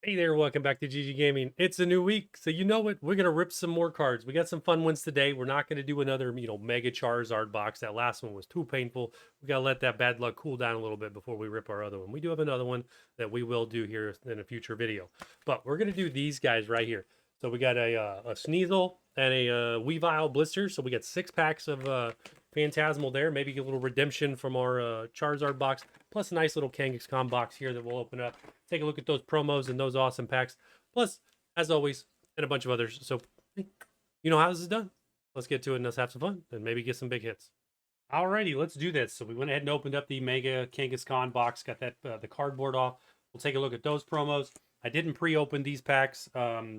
Hey there, welcome back to GG Gaming. It's a new week, so you know what? We're gonna rip some more cards. We got some fun ones today. We're not gonna do another, Mega Charizard box. That last one was too painful. We gotta let that bad luck cool down a little bit before we rip our other one. We do have another one that we will do here in a future video, but we're gonna do these guys right here. So we got a Sneasel and a Weavile blister. So we got 6 packs of Phantasmal there. Maybe a little redemption from our Charizard box, plus a nice little Kangaskhan box here that we'll open up. Take a look at those promos and those awesome packs. Plus, as always, and a bunch of others. So, you know how this is done. Let's get to it and let's have some fun and maybe get some big hits. Alrighty, let's do this. So we went ahead and opened up the Mega Kangaskhan box. Got that the cardboard off. We'll take a look at those promos. I didn't pre-open these packs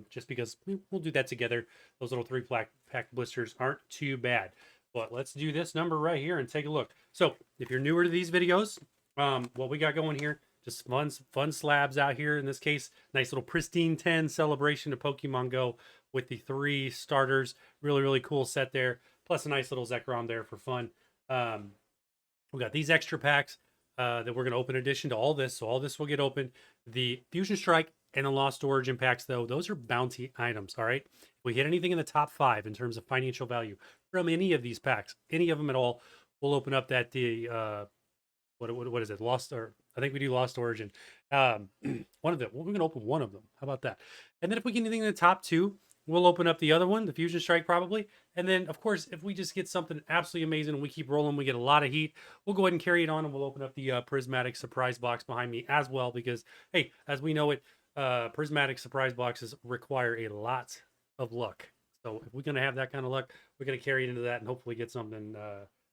just because we'll do that together. Those little 3-pack blisters aren't too bad. But let's do this number right here and take a look. So if you're newer to these videos, what we got going here, just fun slabs out here. In this case, nice little pristine 10 celebration of Pokemon Go with the 3 starters. Really cool set there. Plus a nice little Zekrom there for fun. We got these extra packs that we're going to open in addition to all this. So all this will get opened. The Fusion Strike and the Lost Origin packs, though, those are bounty items, all right? If we hit anything in the top 5 in terms of financial value from any of these packs, any of them at all, we'll open up that what is it? Lost, or I think we do Lost Origin. One of them. We're going to open one of them. How about that? And then if we get anything in the top 2, we'll open up the other one, the Fusion Strike probably. And then, of course, if we just get something absolutely amazing and we keep rolling, we get a lot of heat, we'll go ahead and carry it on and we'll open up the Prismatic Surprise Box behind me as well. Because, hey, as we know it, Prismatic Surprise Boxes require a lot of luck. So if we're going to have that kind of luck, we're going to carry it into that and hopefully get something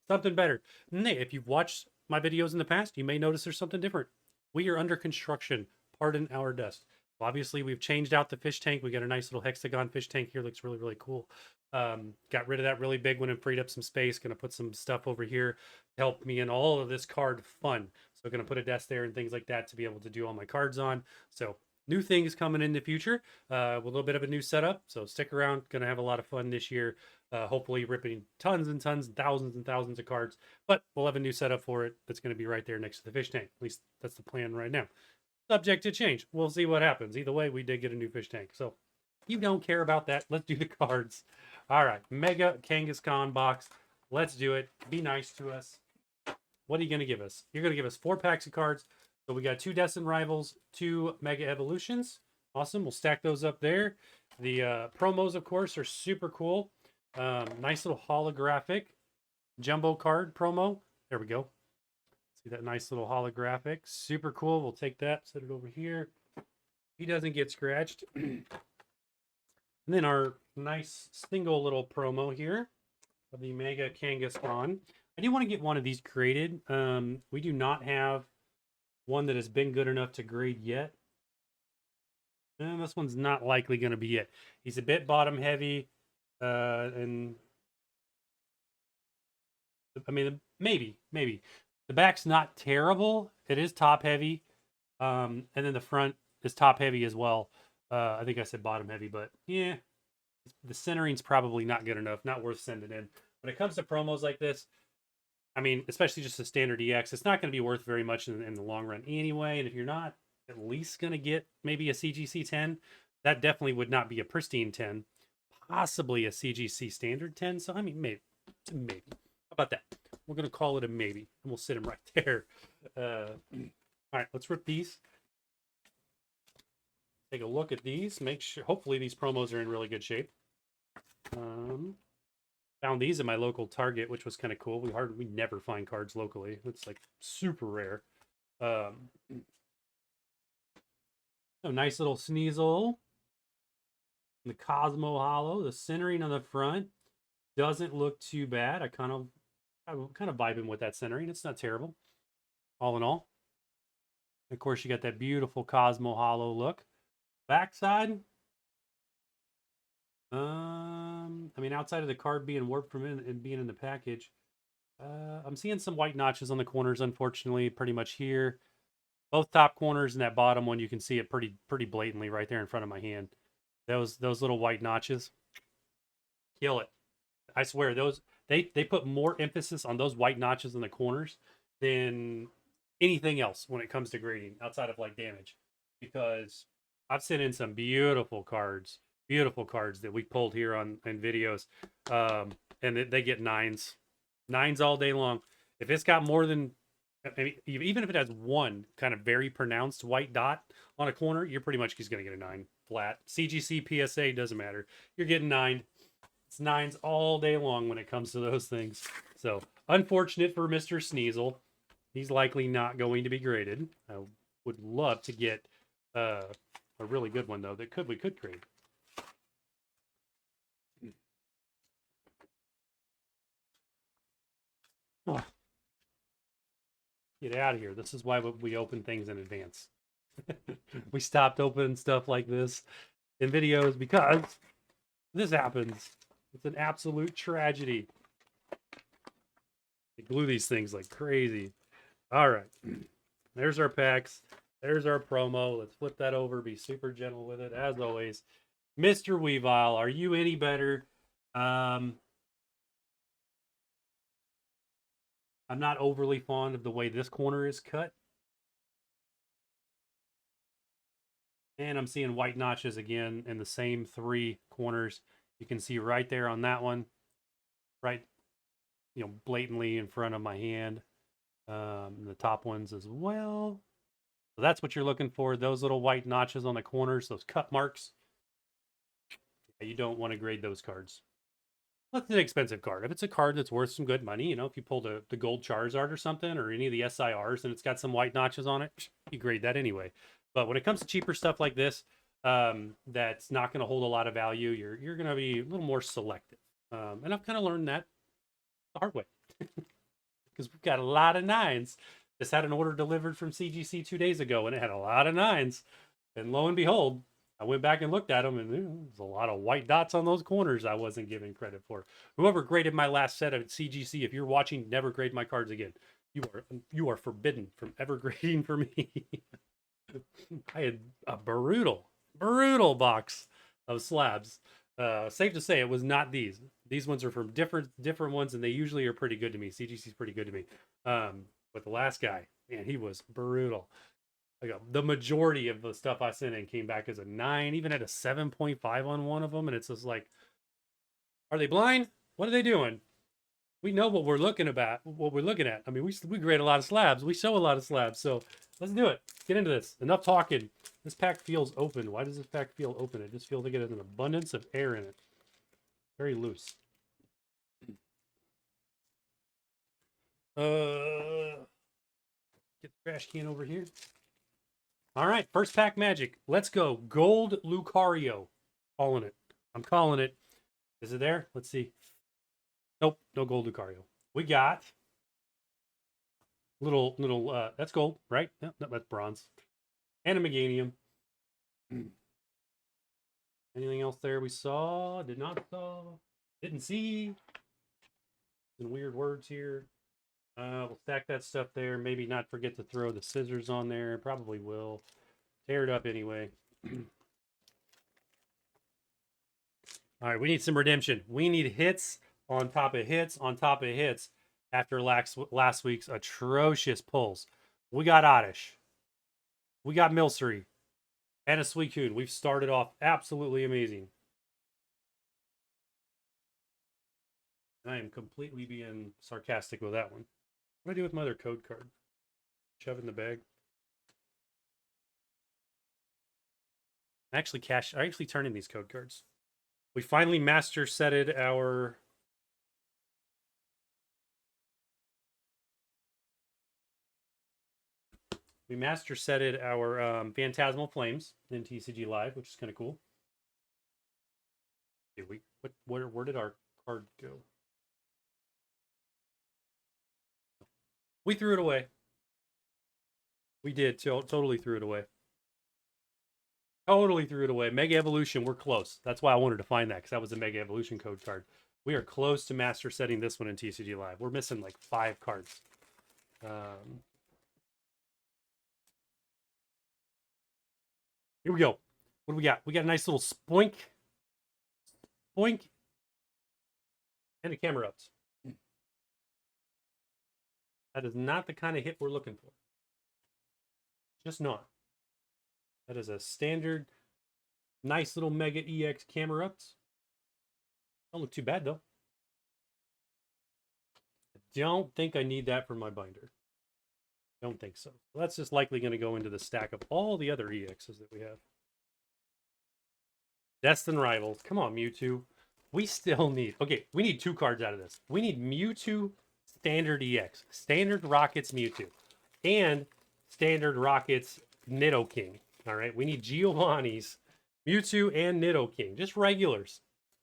better. And hey, if you've watched my videos in the past, you may notice there's something different. We are under construction. Pardon our dust. Obviously, we've changed out the fish tank. We got a nice little hexagon fish tank here. Looks really cool. Got rid of that really big one and freed up some space. Going to put some stuff over here to help me in all of this card fun. So going to put a desk there and things like that to be able to do all my cards on. So new things coming in the future. A little bit of a new setup. So stick around. Going to have a lot of fun this year. Hopefully ripping tons and thousands of cards. But we'll have a new setup for it that's going to be right there next to the fish tank. At least that's the plan right now. Subject to change. We'll see what happens. Either way, we did get a new fish tank. So if you don't care about that, let's do the cards. All right. Mega Kangaskhan box. Let's do it. Be nice to us. What are you going to give us? You're going to give us 4 packs of cards. So we got 2 Destined Rivals, 2 Mega Evolutions. Awesome. We'll stack those up there. The promos, of course, are super cool. Nice little holographic jumbo card promo. There we go. See that nice little holographic. Super cool. We'll take that, set it over here. He doesn't get scratched. And then our nice single little promo here of the Mega Kangaskhan. I do want to get one of these created. We do not have one that has been good enough to grade yet. And this one's not likely going to be it. He's a bit bottom heavy. And I mean, maybe. The back's not terrible. It is top heavy. And then the front is top heavy as well. I think I said bottom heavy, but yeah, the centering's probably not good enough. Not worth sending in. When it comes to promos like this, I mean, especially just a standard EX, it's not going to be worth very much in the long run anyway. And if you're not at least going to get maybe a CGC 10, that definitely would not be a pristine 10. Possibly a CGC standard 10. So, I mean, maybe. How about that? We're going to call it a maybe, and we'll sit him right there. All right, let's rip these. Take a look at these. Make sure, hopefully these promos are in really good shape. Found these at my local Target, which was kind of cool. We never find cards locally. It's like super rare. A nice little Sneasel. The Cosmo Hollow. The centering on the front doesn't look too bad. I'm kind of vibing with that centering. It's not terrible, all in all. Of course, you got that beautiful Cosmo Hollow look. Backside, I mean, outside of the card being warped from it and being in the package, I'm seeing some white notches on the corners, unfortunately, pretty much here. Both top corners and that bottom one, you can see it pretty blatantly right there in front of my hand. Those little white notches, kill it. I swear, those they put more emphasis on those white notches in the corners than anything else when it comes to grading outside of like damage, because I've sent in some beautiful cards that we pulled here on in videos, and they get nines all day long. If it's got more than, I mean, even if it has one kind of very pronounced white dot on a corner, you're pretty much just going to get a nine flat. CGC, PSA, doesn't matter. You're getting nine. It's nines all day long when it comes to those things. So unfortunate for Mr. Sneasel. He's likely not going to be graded. I would love to get a really good one though that we could grade. Oh, get out of here. This is why we open things in advance. We stopped opening stuff like this in videos because this happens. It's an absolute tragedy. They glue these things like crazy. All right. There's our packs. There's our promo. Let's flip that over. Be super gentle with it, as always. Mr. Weavile, are you any better? I'm not overly fond of the way this corner is cut. And I'm seeing white notches again in the same three corners. You can see right there on that one. Right, blatantly in front of my hand. The top ones as well. So that's what you're looking for. Those little white notches on the corners, those cut marks. You don't want to grade those cards. That's an expensive card. If it's a card that's worth some good money, if you pull the gold Charizard or something, or any of the SIRs, and it's got some white notches on it, you grade that anyway. But when it comes to cheaper stuff like this, that's not going to hold a lot of value, you're going to be a little more selective. And I've kind of learned that the hard way because we've got a lot of nines. Just had an order delivered from CGC 2 days ago, and it had a lot of nines. And lo and behold, I went back and looked at them, and there's a lot of white dots on those corners I wasn't giving credit for. Whoever graded my last set of CGC, if you're watching, never grade my cards again. You are forbidden from ever grading for me. I had a brutal box of slabs. Safe to say, it was not these. These ones are from different ones, and they usually are pretty good to me. CGC is pretty good to me. But the last guy, man, he was brutal. The majority of the stuff I sent in came back as a 9, even at a 7.5 on one of them, and it's just like, are they blind? What are they doing? We know what we're looking at. I mean, we grade a lot of slabs. We show a lot of slabs. So let's do it. Get into this. Enough talking. This pack feels open. Why does this pack feel open? It just feels like it has an abundance of air in it. Very loose. Get the trash can over here. All right, first pack magic. Let's go. Gold Lucario. Calling it. I'm calling it. Is it there? Let's see. Nope, no gold Lucario. We got little that's gold, right? No, that's bronze. And a Meganium. Anything else there we saw? Did not saw. Didn't see. Some weird words here. We'll stack that stuff there. Maybe not forget to throw the scissors on there. Probably will. Tear it up anyway. All right, we need some redemption. We need hits on top of hits on top of hits after last week's atrocious pulls. We got Oddish. We got Milcery. And a Suicune. We've started off absolutely amazing. I am completely being sarcastic with that one. What do I do with my other code card? Shove it in the bag. I actually turn in these code cards. We finally master setted our Phantasmal Flames in TCG Live, which is kind of cool. Where did our card go? We threw it away. We did. Totally threw it away. Totally threw it away. Mega Evolution, we're close. That's why I wanted to find that, because that was a Mega Evolution code card. We are close to master setting this one in TCG Live. We're missing like 5 cards. Here we go. What do we got? We got a nice little spoink. Spoink. And a camera ups. That is not the kind of hit we're looking for. Just not. That is a standard Nice little Mega EX camera ups. Don't look too bad though. Don't think I need that for my binder. Don't think so. Well, that's just likely going to go into the stack of all the other EXs that we have. Destined Rivals. Come on, Mewtwo. We still need... Okay, we need 2 cards out of this. We need Mewtwo Standard EX. Standard Rockets Mewtwo. And Standard Rockets Nidoking. All right, we need Giovanni's Mewtwo and Nidoking. Just regulars.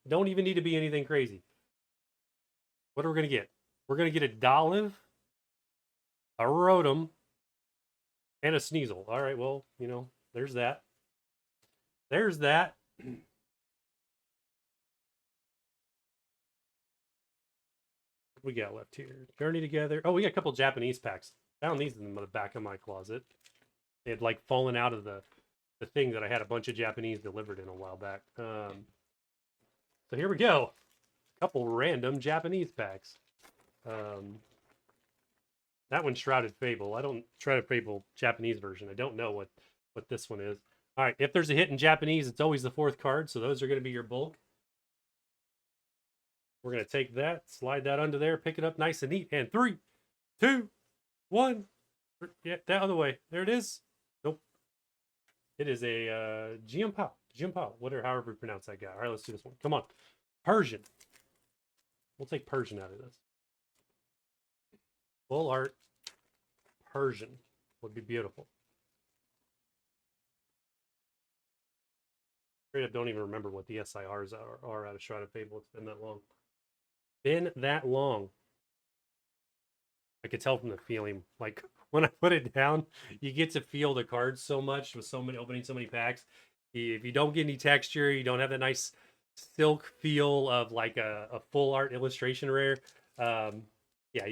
Don't even need to be anything crazy. What are we going to get? We're going to get a Dolive, a Rotom, and a Sneasel. All right, well, you know, there's that. There's that. What we got left here? Journey Together. Oh, we got a couple Japanese packs. Found these in the back of my closet. They had like fallen out of the thing that I had a bunch of Japanese delivered in a while back. So here we go. A couple random Japanese packs. That one's Shrouded Fable. I don't Shrouded Fable Japanese version. I don't know what this one is. All right, if there's a hit in Japanese, it's always the 4th card, so those are going to be your bulk. We're going to take that, slide that under there, pick it up nice and neat, and 3, 2, 1. Yeah, that other way. There it is. Nope. It is a Jianpao. Jianpao, whatever, however you pronounce that guy. All right, let's do this one. Come on. Persian. We'll take Persian out of this. Full art Persian would be beautiful. I don't even remember what the SIRs are out of Shrouded Fable. It's been that long. Been that long. I could tell from the feeling. Like, when I put it down, you get to feel the cards so much with so many, opening so many packs. If you don't get any texture, you don't have that nice silk feel of like a full art illustration rare. Yeah,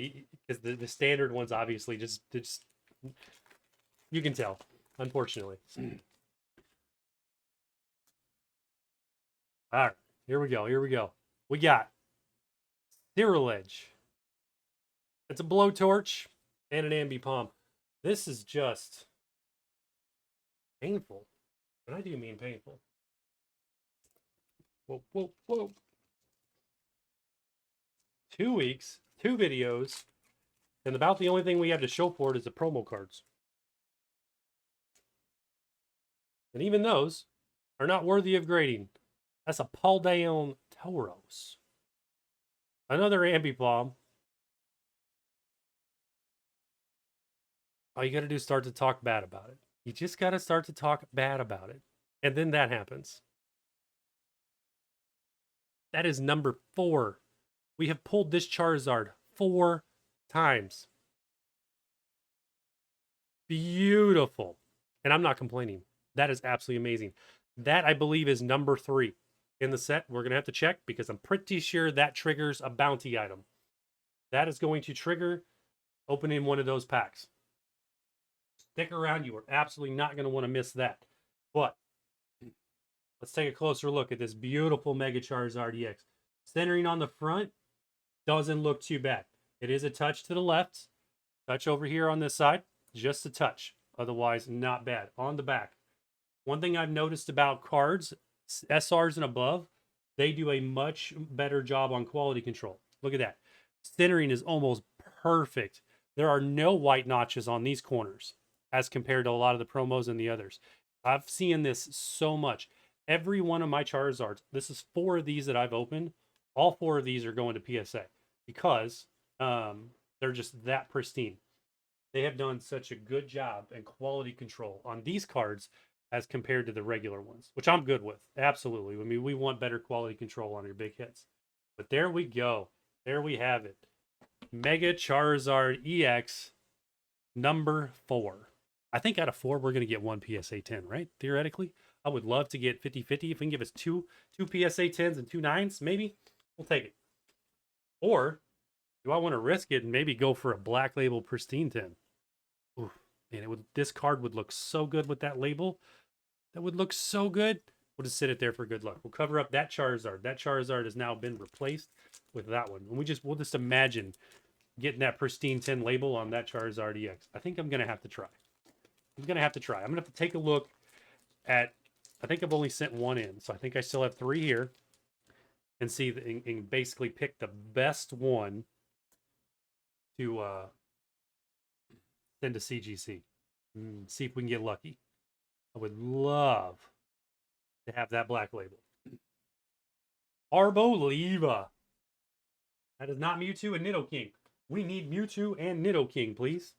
because the standard ones obviously just you can tell, unfortunately. All right, here we go. Here we go. We got Cyrillage. It's a Blowtorch and an Ambipom. This is just painful. And I do mean painful. Whoa, whoa, whoa. 2 weeks, 2 videos, and about the only thing we have to show for it is the promo cards. And even those are not worthy of grading. That's a Paldeon Tauros. Another Ambipom. All you got to do is start to talk bad about it. You just got to start to talk bad about it. And then that happens. That is number 4. We have pulled this Charizard 4 times. Beautiful. And I'm not complaining. That is absolutely amazing. That, I believe, is number 3 in the set. We're going to have to check because I'm pretty sure that triggers a bounty item. That is going to trigger opening one of those packs. Stick around. You are absolutely not going to want to miss that. But let's take a closer look at this beautiful Mega Charizard EX. Centering on the front doesn't look too bad. It is a touch to the left. Touch over here on this side. Just a touch. Otherwise, not bad. On the back. One thing I've noticed about cards, SRs and above, they do a much better job on quality control. Look at that. Centering is almost perfect. There are no white notches on these corners as compared to a lot of the promos and the others. I've seen this so much. Every one of my Charizards, this is 4 of these that I've opened. All 4 of these are going to PSA because they're just that pristine. They have done such a good job and quality control on these cards as compared to the regular ones, which I'm good with. Absolutely. I mean, we want better quality control on your big hits. But there we go. There we have it. Mega Charizard EX number 4. I think out of 4, we're going to get 1 PSA 10, right? Theoretically. I would love to get 50-50. If we can give us two PSA 10s and 2 9s, maybe, we'll take it. Or do I want to risk it and maybe go for a black label pristine 10? Ooh, man, this card would look so good with that label. That would look so good. We'll just sit it there for good luck. We'll cover up that Charizard. That Charizard has now been replaced with that one. And we'll just imagine getting that pristine 10 label on that Charizard EX. I think I'm going to have to try. I'm going to have to take a look at I think I've only sent one in, so I think I still have 3 here. And see, and basically pick the best one to send to CGC. See if we can get lucky. I would love to have that black label. Arboliva. That is not Mewtwo and Nidoking. We need Mewtwo and Nidoking, please.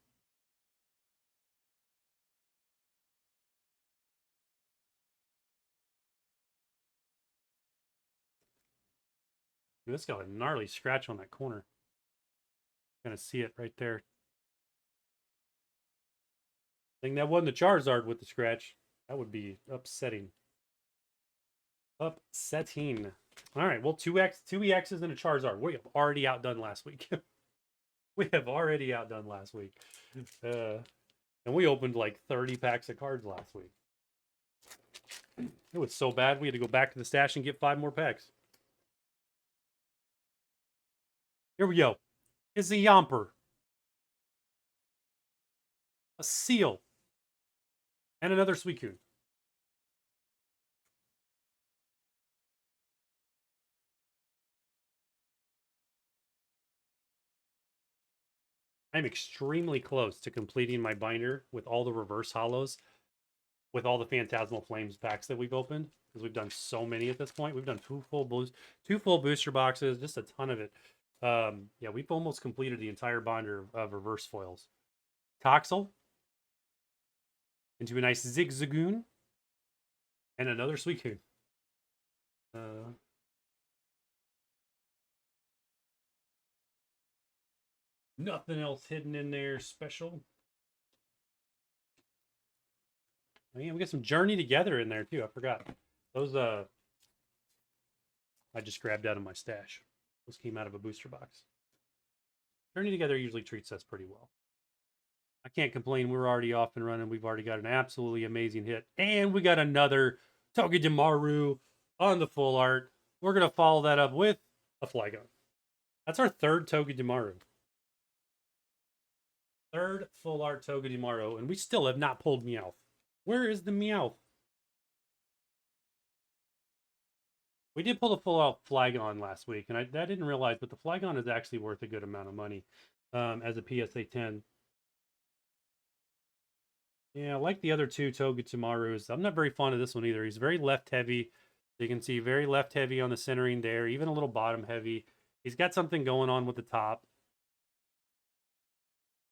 This got a gnarly scratch on that corner. Gonna see it right there. I think that wasn't the Charizard with the scratch. That would be upsetting. Upsetting. All right, well, 2 EXs and a Charizard. We have already outdone last week. We have already outdone last week. And we opened like 30 packs of cards last week. It was so bad we had to go back to the stash and get 5 more packs. Here we go. It's a Yamper. A Seal. And another Suicune. I'm extremely close to completing my binder with all the reverse hollows, with all the Phantasmal Flames packs that we've opened, because we've done so many at this point. We've done 2 full booster boxes, just a ton of it. Yeah, we've almost completed the entire binder of reverse foils. Toxel into a nice Zigzagoon and another Suicune. Nothing else hidden in there special. Oh, yeah, we got some Journey Together in there too. I forgot. Those I just grabbed out of my stash. Those came out of a booster box. Journey Together usually treats us pretty well. I can't complain. We're already off and running. We've already got an absolutely amazing hit. And we got another Togedemaru on the full art. We're going to follow that up with a Flygon. That's our 3rd Togedemaru. 3rd full art Togedemaru. And we still have not pulled Meowth. Where is the Meowth? We did pull the full out Flygon last week, and I didn't realize, but the Flygon is actually worth a good amount of money as a PSA 10. Yeah, like the other 2 Togetemarus, I'm not very fond of this one either. He's very left heavy. You can see very left heavy on the centering there, even a little bottom heavy. He's got something going on with the top.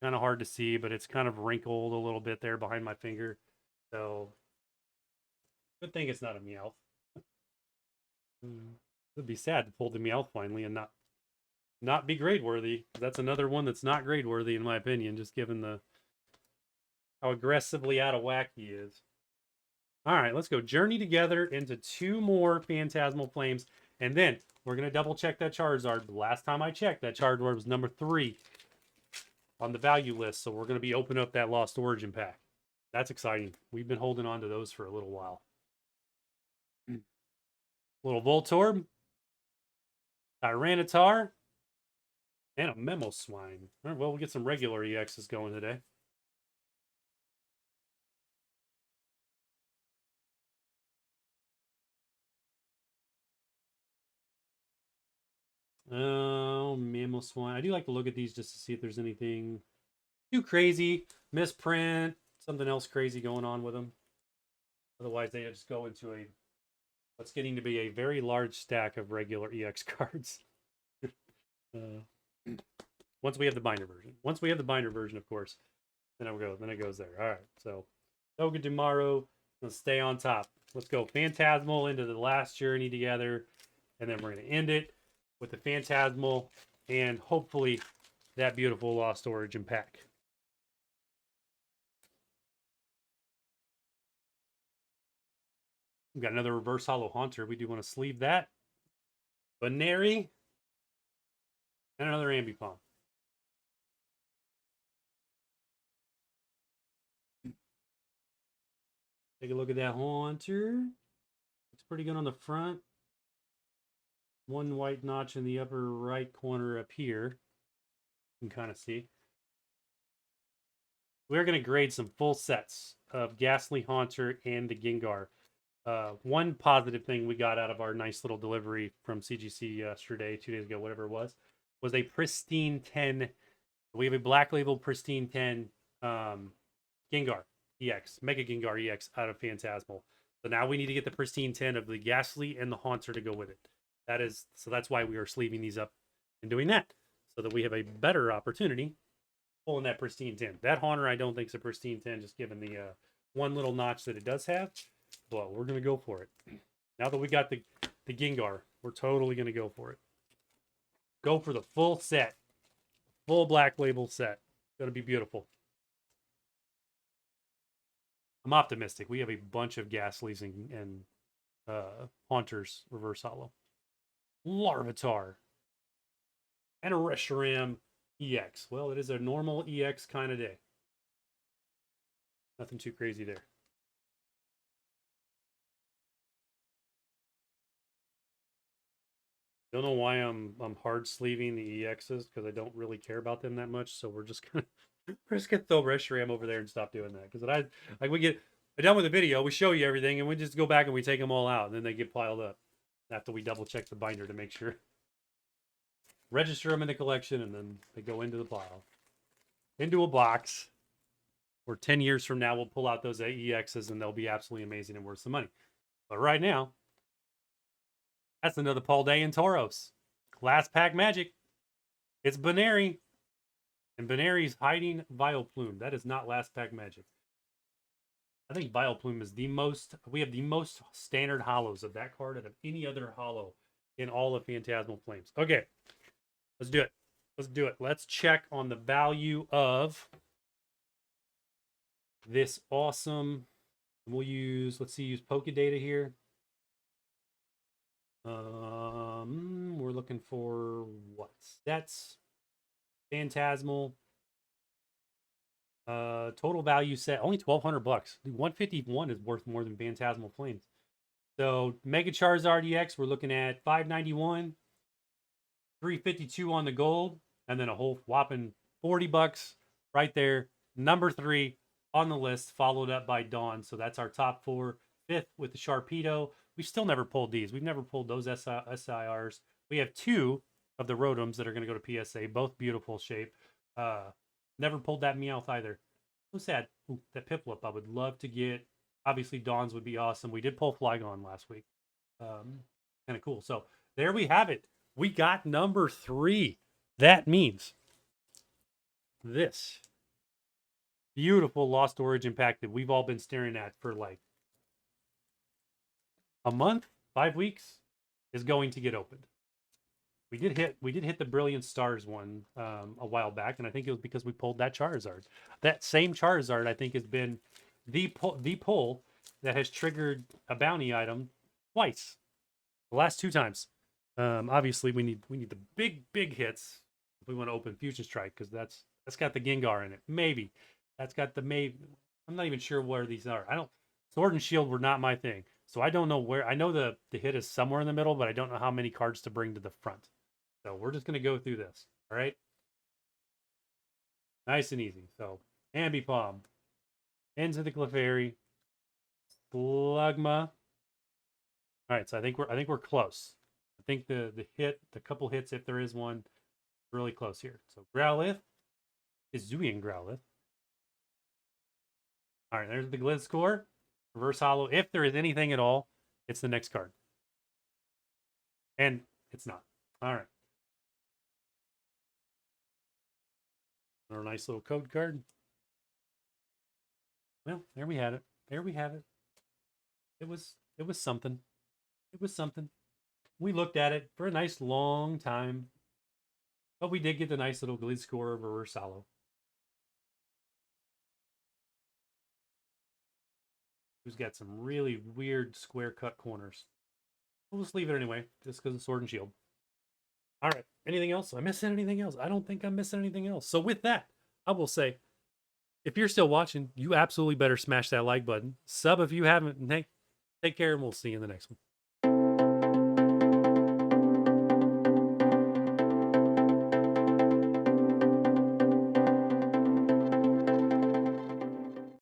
Kind of hard to see, but it's kind of wrinkled a little bit there behind my finger. So, good thing it's not a Meowth. It'd be sad to pull the Meowth finally and not be grade worthy. That's another one that's not grade worthy in my opinion, just given how aggressively out of whack he is. All right, let's go Journey Together into 2 more Phantasmal Flames, and then we're gonna double check that Charizard. The last time I checked, that Charizard was number 3 on the value list, so we're gonna be opening up that Lost Origin pack. That's exciting. We've been holding on to those for a little while. Little Voltorb, Tyranitar, and a Memo Swine. All right, well, we'll get some regular EXs going today. Oh, Memo Swine. I do like to look at these just to see if there's anything too crazy, misprint, something else crazy going on with them. Otherwise, they just go into what's getting to be a very large stack of regular EX cards. Once we have the binder version. Once we have the binder version, of course, then it goes there. All right, so Togedemaru, let's stay on top. Let's go Phantasmal into the last Journey Together, and then we're going to end it with the Phantasmal and hopefully that beautiful Lost Origin pack. We've got another Reverse Hollow Haunter. We do want to sleeve that. Baneri. And another Ambipom. Take a look at that Haunter. Looks pretty good on the front. 1 white notch in the upper right corner up here. You can kind of see. We're going to grade some full sets of Ghastly Haunter and the Gengar. One positive thing we got out of our nice little delivery from CGC yesterday, 2 days ago, whatever it was a pristine 10. We have a black label pristine 10 Gengar EX, Mega Gengar EX out of Phantasmal. So now we need to get the pristine 10 of the Ghastly and the Haunter to go with it. That's why we are sleeving these up and doing that, so that we have a better opportunity pulling that pristine 10. That Haunter I don't think is a pristine 10, just given the one little notch that it does have. But we're gonna go for it. Now that we got the Gengar, we're totally gonna go for it. Go for the full set, full black label set. It's gonna be beautiful. I'm optimistic. We have a bunch of Ghastlies and Haunters reverse holo. Larvitar. And a Reshiram EX. Well, it is a normal EX kind of day. Nothing too crazy there. Don't know why I'm hard sleeving the EXs, because I don't really care about them that much. So we're just gonna throw Reshiram over there and stop doing that. Because we get done with the video, we show you everything, and we just go back and we take them all out, and then they get piled up after we double check the binder to make sure. Register them in the collection, and then they go into the pile, into a box. Where 10 years from now we'll pull out those EXs and they'll be absolutely amazing and worth some money. But right now, that's another Paldean and Tauros. Last pack magic. It's Baneri. And Baneri's hiding Vileplume. That is not last pack magic. I think Vileplume is we have the most standard holos of that card out of any other holo in all of Phantasmal Flames. Okay, let's do it. Let's do it. Let's check on the value of this awesome. We'll use Pokédata here. We're looking for what? Sets. Phantasmal. Total value set only $1,200. 151 is worth more than Phantasmal Flames. So Mega Charizard EX, we're looking at $591, $352 on the gold, and then a whole whopping $40 right there. Number 3 on the list, followed up by Dawn. So that's our top 4. 5th with the Sharpedo. We've still never pulled these. We've never pulled those SIRs. We have 2 of the Rotoms that are going to go to PSA. Both beautiful shape. Never pulled that Meowth either. So sad. Ooh, that Piplup I would love to get. Obviously, Dawn's would be awesome. We did pull Flygon last week. Kind of cool. So there we have it. We got number 3. That means this beautiful Lost Origin pack that we've all been staring at for like a month, 5 weeks, is going to get opened. We did hit the Brilliant Stars one a while back, and I think it was because we pulled that Charizard. That same Charizard, I think, has been the pull that has triggered a bounty item twice. The last 2 times. Obviously, we need the big hits if we want to open Fusion Strike, because that's got the Gengar in it. Maybe that's got the I'm not even sure where these are. Sword and Shield were not my thing, so I don't know where. I know the hit is somewhere in the middle, but I don't know how many cards to bring to the front. So we're just gonna go through this. All right, nice and easy. So Ambipom, Into the Clefairy, Slugma. All right, so I think we're close. I think the couple hits, if there is one, really close here. So Growlithe is Zuian Growlithe. All right, there's the Gliscor. Reverse holo. If there is anything at all, it's the next card. And it's not. All right. Our nice little code card. Well, there we had it. There we have it. It was something. It was something. We looked at it for a nice long time. But we did get the nice little Gliscor reverse holo. Who's got some really weird square cut corners. We'll just leave it anyway, just because of Sword and Shield. All right. Anything else? Am I missing anything else? I don't think I'm missing anything else. So with that, I will say, if you're still watching, you absolutely better smash that like button. Sub if you haven't. Hey, take care, and we'll see you in the next one.